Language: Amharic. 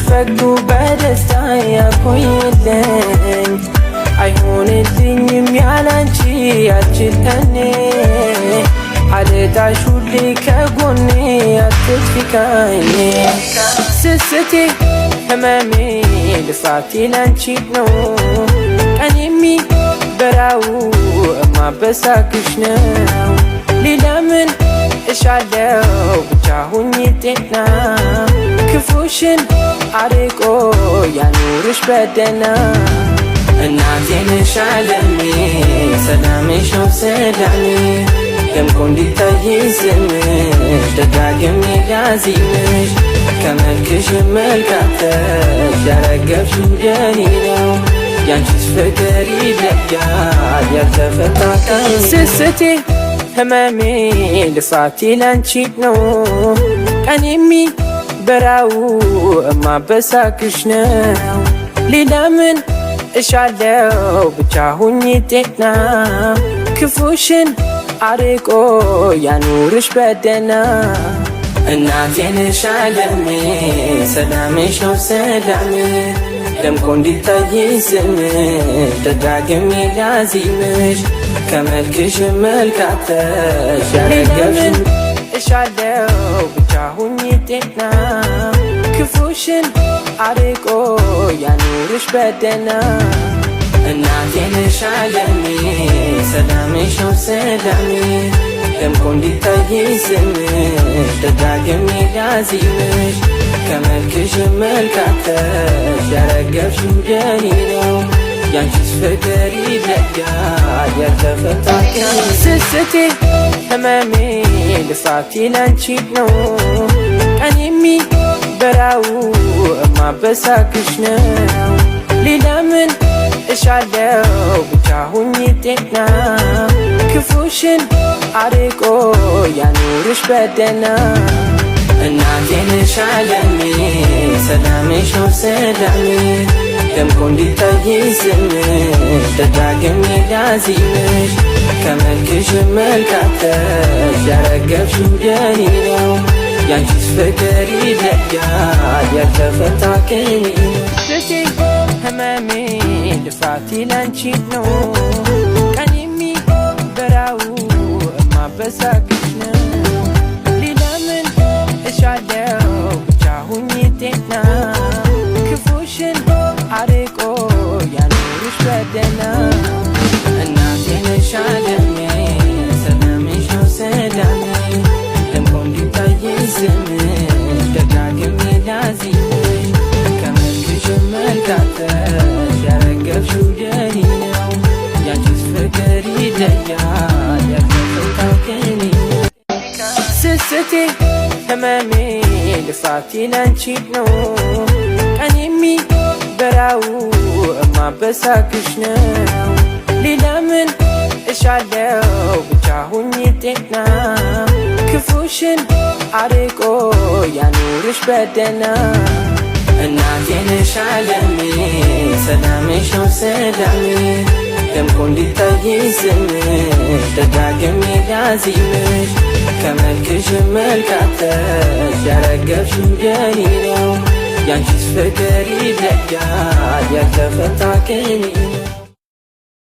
ፈገግቱ በደስታ ያቆይልኝ አይሆንልኝም ያላንቺ አልችል እኔ አልጣሽ ሁሌ ከጎኔ አትጥፊ ከኔ ስስቴ ህመሜ ልፋቴ ላንቺ ነው ቀን የሚበራው እማበሳክሽ ነው ሌላ ምን እሻለው ብቻ ሁኚ ጤና ክፉሽን አርቆ ያኑርሽ በደና እናቴ ነሽ ዓለሜ ሰላምሽ ነው ሰላሜ ደምቆ እንዲታይ ስምሽ ደጋግሜ ላዚምሽ ከመልክሽ መልካተሽ ያረገብሽው የኔ ነው ያንቺስ ፍቅር ይለያል ያልተፈታ ቀን ስስቴ ህመሜ ልፋቴ ላንቺ ነው ቀን የሚበራው እማበሳክሽ ነው ሌላ ምን እሻለው ብቻ ሁኚ ጤና ክፉሽን አርቆ ያኑርሽ በደና እናቴ ነሽ ዓለሜ ሰላምሽ ነው ሰላሜ ደምቆ እንዲታይ ስምሽ ደጋግሜ ላዚምሽ ከመልክሽ መልካተሽ ያረገብሽው እሻለው ብቻ ሁኚ ጤና ክፉሽን አርቆ ያኑርሽ በደና እናቴ ነሽ ዓለሜ ሰላምሽ ነው ሰላሜ ደምቆ እንዲታይ ስምሽ ደጋግሜ ላዚምሽ ከመልክሽ መልካተሽ ያረገብሽው የኔ ነው ያንቺስ ፍቅር ይለያል ያልተፈታ ቀን ስስቴ ህመሜ ልፋቴ ላንቺ ነው ቀን የሚበራው እማበሳክሽ ነው ሌላ ምን እሻለው ብቻ ሁኚ ጤና ክፉሽን አርቆ ያኑርሽ በደና እናቴ ነሽ ዓለሜ ሰላምሽ ነው ሰላሜ ደምቆ እንዲታይ ስምሽ ደጋግሜ ላዚምሽ ከመልክሽ መልካተሽ ያረገብሽው የኔ ነው ያንቺስ ፍቅር ይለያል ያልተፈታ ቀን ስስቴ ህመሜ ልፋቴ ላንቺ ነው ቀን የሚበራው እማበሳክሽ ነው ሌላ ምን እሻለው ብቻ ሁኚ ጤና ክፉሽን አርቆ ያኑርሽ በደና እናቴ ነሽ ዓለሜ ሰላምሽ ነው ሰላሜ ደምቆ እንዲታይ ስምሽ ደጋግሜ ላዚምሽ ከመልክሽ መልካተሽ ያረገብሽው የኔ ነው ያንቺስ ፍቅር ይለያል ያልተፈታ ቀን ስስቴ ህመሜ ልፋቴ ላንቺ ነው ቀን የሚበራው እማበሳክሽ ነው ሌላ ምን እሻለው ብቻ ሁኚ ጤና ክፉሽን አርቆ ያኑርሽ በደና እናቴ ነሽ ዓለሜ ሰላምሽ ነው ሰላሜ ደምቆ እንዲታይ ስምሽ ደጋግሜ ላዚምሽ ከመልክሽ መልካተሽ ያረገብሽው የኔ ነው ያንቺስ ፍቅር ይለያል ያልተፈታ ቀን